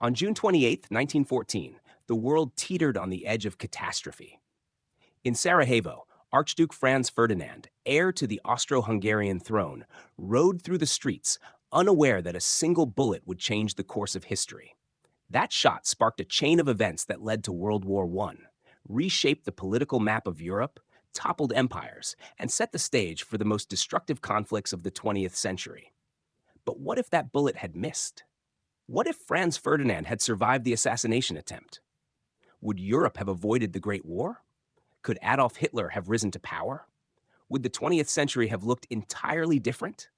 On June 28, 1914, the world teetered on the edge of catastrophe. In Sarajevo, Archduke Franz Ferdinand, heir to the Austro-Hungarian throne, rode through the streets, unaware that a single bullet would change the course of history. That shot sparked a chain of events that led to World War I, reshaped the political map of Europe, toppled empires, and set the stage for the most destructive conflicts of the 20th century. But what if that bullet had missed? What if Franz Ferdinand had survived the assassination attempt? Would Europe have avoided the Great War? Could Adolf Hitler have risen to power? Would the 20th century have looked entirely different?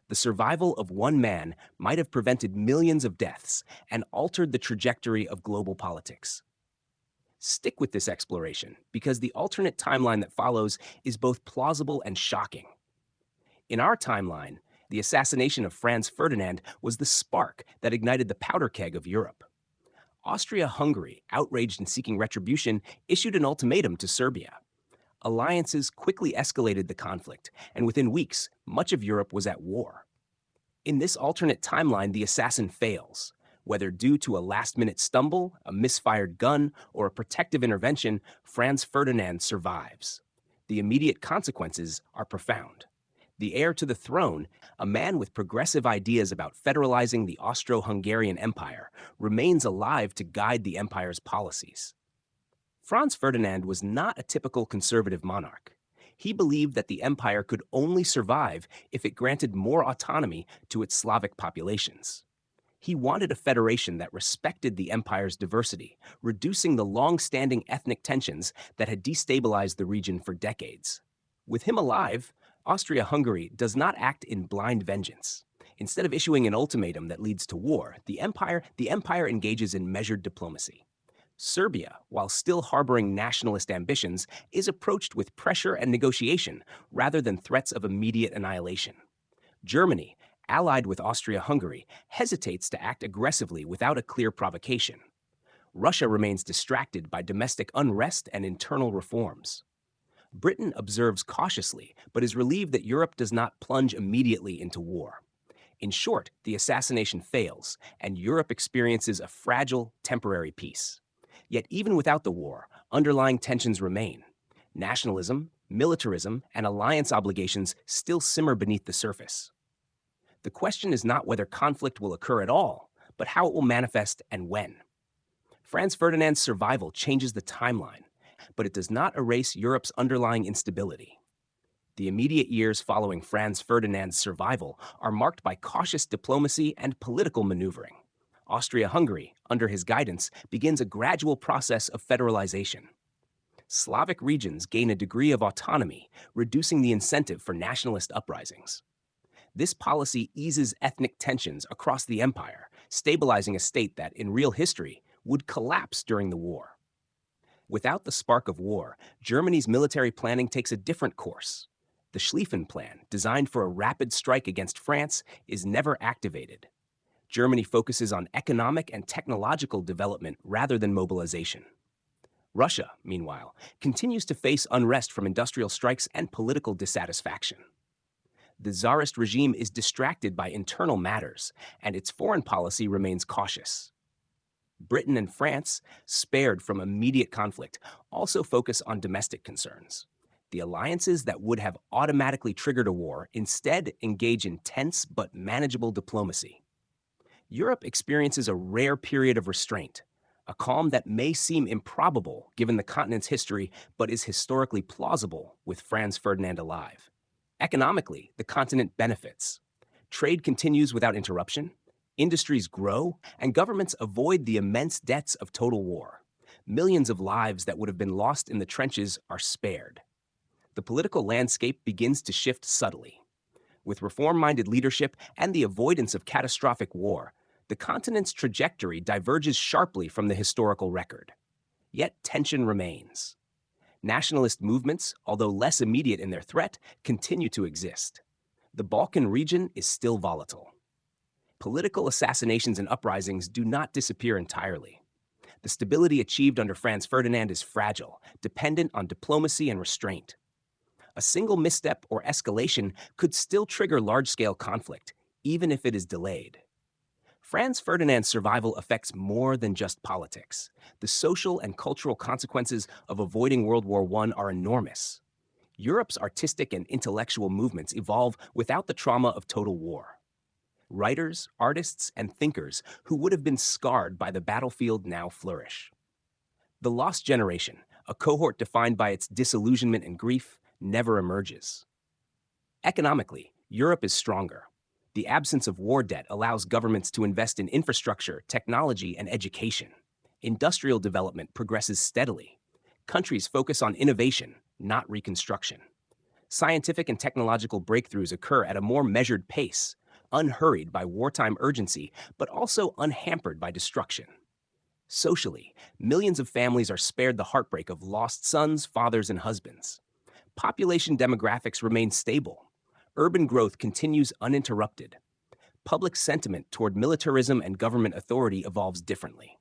The survival of one man might have prevented millions of deaths and altered the trajectory of global politics. Stick with this exploration because the alternate timeline that follows is both plausible and shocking. In our timeline, the assassination of Franz Ferdinand was the spark that ignited the powder keg of Europe. Austria-Hungary, outraged and seeking retribution, issued an ultimatum to Serbia. Alliances quickly escalated the conflict, and within weeks, much of Europe was at war. In this alternate timeline, the assassin fails. Whether due to a last-minute stumble, a misfired gun, or a protective intervention, Franz Ferdinand survives. The immediate consequences are profound. The heir to the throne, a man with progressive ideas about federalizing the Austro-Hungarian Empire, remains alive to guide the empire's policies. Franz Ferdinand was not a typical conservative monarch. He believed that the empire could only survive if it granted more autonomy to its Slavic populations. He wanted a federation that respected the empire's diversity, reducing the long-standing ethnic tensions that had destabilized the region for decades. With him alive, Austria-Hungary does not act in blind vengeance. Instead of issuing an ultimatum that leads to war, the empire engages in measured diplomacy. Serbia, while still harboring nationalist ambitions, is approached with pressure and negotiation rather than threats of immediate annihilation. Germany, allied with Austria-Hungary, hesitates to act aggressively without a clear provocation. Russia remains distracted by domestic unrest and internal reforms. Britain observes cautiously, but is relieved that Europe does not plunge immediately into war. In short, the assassination fails, and Europe experiences a fragile, temporary peace. Yet even without the war, underlying tensions remain. Nationalism, militarism, and alliance obligations still simmer beneath the surface. The question is not whether conflict will occur at all, but how it will manifest and when. Franz Ferdinand's survival changes the timeline, but it does not erase Europe's underlying instability. The immediate years following Franz Ferdinand's survival are marked by cautious diplomacy and political maneuvering. Austria-Hungary, under his guidance, begins a gradual process of federalization. Slavic regions gain a degree of autonomy, reducing the incentive for nationalist uprisings. This policy eases ethnic tensions across the empire, stabilizing a state that, in real history, would collapse during the war. Without the spark of war, Germany's military planning takes a different course. The Schlieffen Plan, designed for a rapid strike against France, is never activated. Germany focuses on economic and technological development rather than mobilization. Russia, meanwhile, continues to face unrest from industrial strikes and political dissatisfaction. The Tsarist regime is distracted by internal matters, and its foreign policy remains cautious. Britain and France, spared from immediate conflict, also focus on domestic concerns. The alliances that would have automatically triggered a war instead engage in tense but manageable diplomacy. Europe experiences a rare period of restraint, a calm that may seem improbable given the continent's history, but is historically plausible with Franz Ferdinand alive. Economically, the continent benefits. Trade continues without interruption, industries grow, and governments avoid the immense debts of total war. Millions of lives that would have been lost in the trenches are spared. The political landscape begins to shift subtly. With reform-minded leadership and the avoidance of catastrophic war, the continent's trajectory diverges sharply from the historical record. Yet tension remains. Nationalist movements, although less immediate in their threat, continue to exist. The Balkan region is still volatile. Political assassinations and uprisings do not disappear entirely. The stability achieved under Franz Ferdinand is fragile, dependent on diplomacy and restraint. A single misstep or escalation could still trigger large-scale conflict, even if it is delayed. Franz Ferdinand's survival affects more than just politics. The social and cultural consequences of avoiding World War I are enormous. Europe's artistic and intellectual movements evolve without the trauma of total war. Writers, artists, and thinkers who would have been scarred by the battlefield now flourish. The lost generation, a cohort defined by its disillusionment and grief, never emerges. Economically, Europe is stronger. The absence of war debt allows governments to invest in infrastructure, technology, and education. Industrial development progresses steadily. Countries focus on innovation, not reconstruction. Scientific and technological breakthroughs occur at a more measured pace, unhurried by wartime urgency, but also unhampered by destruction. Socially, millions of families are spared the heartbreak of lost sons, fathers, and husbands. Population demographics remain stable. Urban growth continues uninterrupted. Public sentiment toward militarism and government authority evolves differently.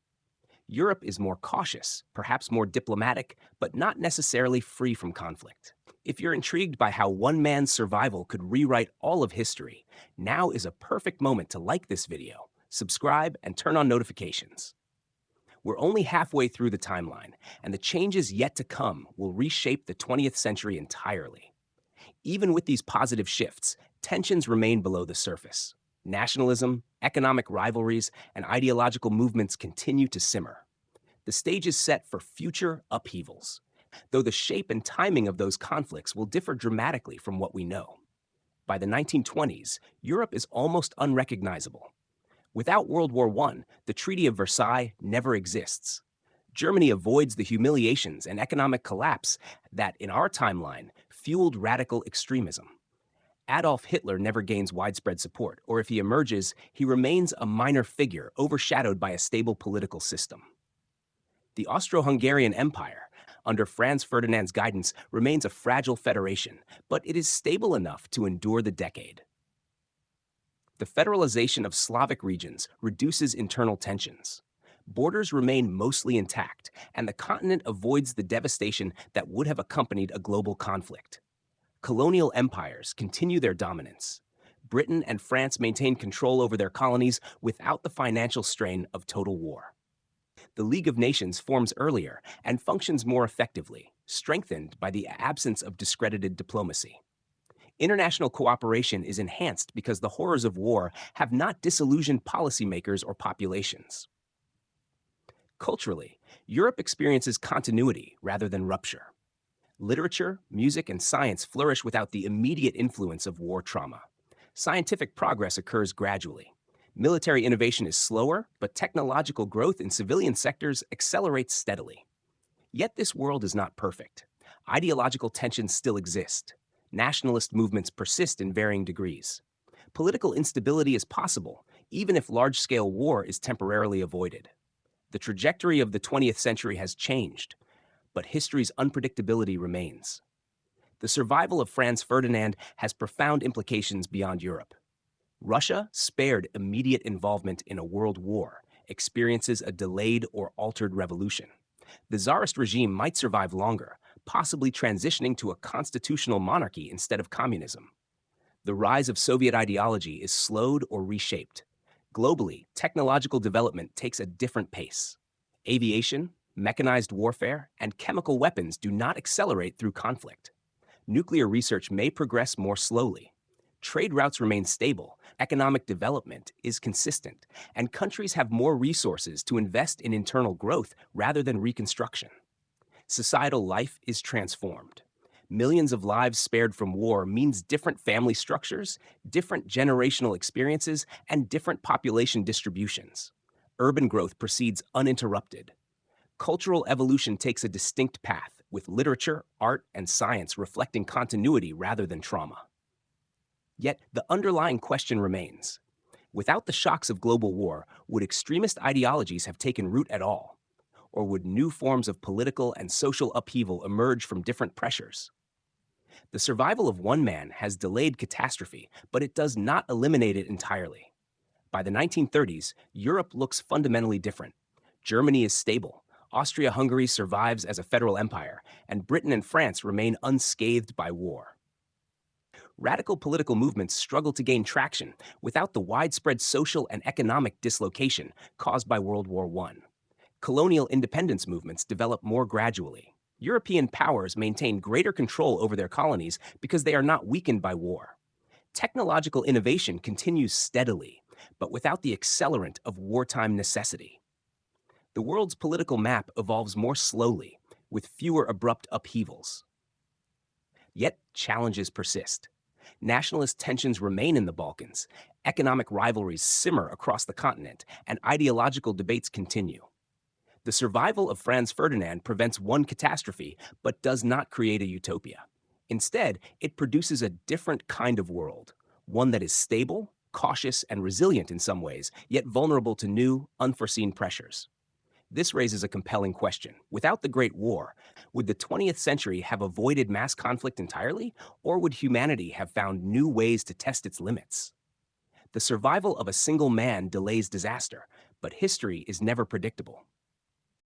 Europe is more cautious, perhaps more diplomatic, but not necessarily free from conflict. If you're intrigued by how one man's survival could rewrite all of history, now is a perfect moment to like this video, subscribe, and turn on notifications. We're only halfway through the timeline, and the changes yet to come will reshape the 20th century entirely. Even with these positive shifts, tensions remain below the surface. Nationalism, economic rivalries, and ideological movements continue to simmer. The stage is set for future upheavals, though the shape and timing of those conflicts will differ dramatically from what we know. By the 1920s, Europe is almost unrecognizable. Without World War I, the Treaty of Versailles never exists. Germany avoids the humiliations and economic collapse that, in our timeline, fueled radical extremism. Adolf Hitler never gains widespread support, or if he emerges, he remains a minor figure overshadowed by a stable political system. The Austro-Hungarian Empire, under Franz Ferdinand's guidance, remains a fragile federation, but it is stable enough to endure the decade. The federalization of Slavic regions reduces internal tensions. Borders remain mostly intact, and the continent avoids the devastation that would have accompanied a global conflict. Colonial empires continue their dominance. Britain and France maintain control over their colonies without the financial strain of total war. The League of Nations forms earlier and functions more effectively, strengthened by the absence of discredited diplomacy. International cooperation is enhanced because the horrors of war have not disillusioned policymakers or populations. Culturally, Europe experiences continuity rather than rupture. Literature, music, and science flourish without the immediate influence of war trauma. Scientific progress occurs gradually. Military innovation is slower, but technological growth in civilian sectors accelerates steadily. Yet this world is not perfect. Ideological tensions still exist. Nationalist movements persist in varying degrees. Political instability is possible, even if large-scale war is temporarily avoided. The trajectory of the 20th century has changed, but history's unpredictability remains. The survival of Franz Ferdinand has profound implications beyond Europe. Russia, spared immediate involvement in a world war, experiences a delayed or altered revolution. The Tsarist regime might survive longer, possibly transitioning to a constitutional monarchy instead of communism. The rise of Soviet ideology is slowed or reshaped. Globally, technological development takes a different pace. Aviation, mechanized warfare, and chemical weapons do not accelerate through conflict. Nuclear research may progress more slowly. Trade routes remain stable, economic development is consistent, and countries have more resources to invest in internal growth rather than reconstruction. Societal life is transformed. Millions of lives spared from war means different family structures, different generational experiences, and different population distributions. Urban growth proceeds uninterrupted. Cultural evolution takes a distinct path, with literature, art, and science reflecting continuity rather than trauma. Yet, the underlying question remains. Without the shocks of global war, would extremist ideologies have taken root at all? Or would new forms of political and social upheaval emerge from different pressures? The survival of one man has delayed catastrophe, but it does not eliminate it entirely. By the 1930s, Europe looks fundamentally different. Germany is stable, Austria-Hungary survives as a federal empire, and Britain and France remain unscathed by war. Radical political movements struggle to gain traction without the widespread social and economic dislocation caused by World War I. Colonial independence movements develop more gradually. European powers maintain greater control over their colonies because they are not weakened by war. Technological innovation continues steadily, but without the accelerant of wartime necessity. The world's political map evolves more slowly, with fewer abrupt upheavals. Yet challenges persist. Nationalist tensions remain in the Balkans, economic rivalries simmer across the continent, and ideological debates continue. The survival of Franz Ferdinand prevents one catastrophe, but does not create a utopia. Instead, it produces a different kind of world, one that is stable, cautious, and resilient in some ways, yet vulnerable to new, unforeseen pressures. This raises a compelling question. Without the Great War, would the 20th century have avoided mass conflict entirely, or would humanity have found new ways to test its limits? The survival of a single man delays disaster, but history is never predictable.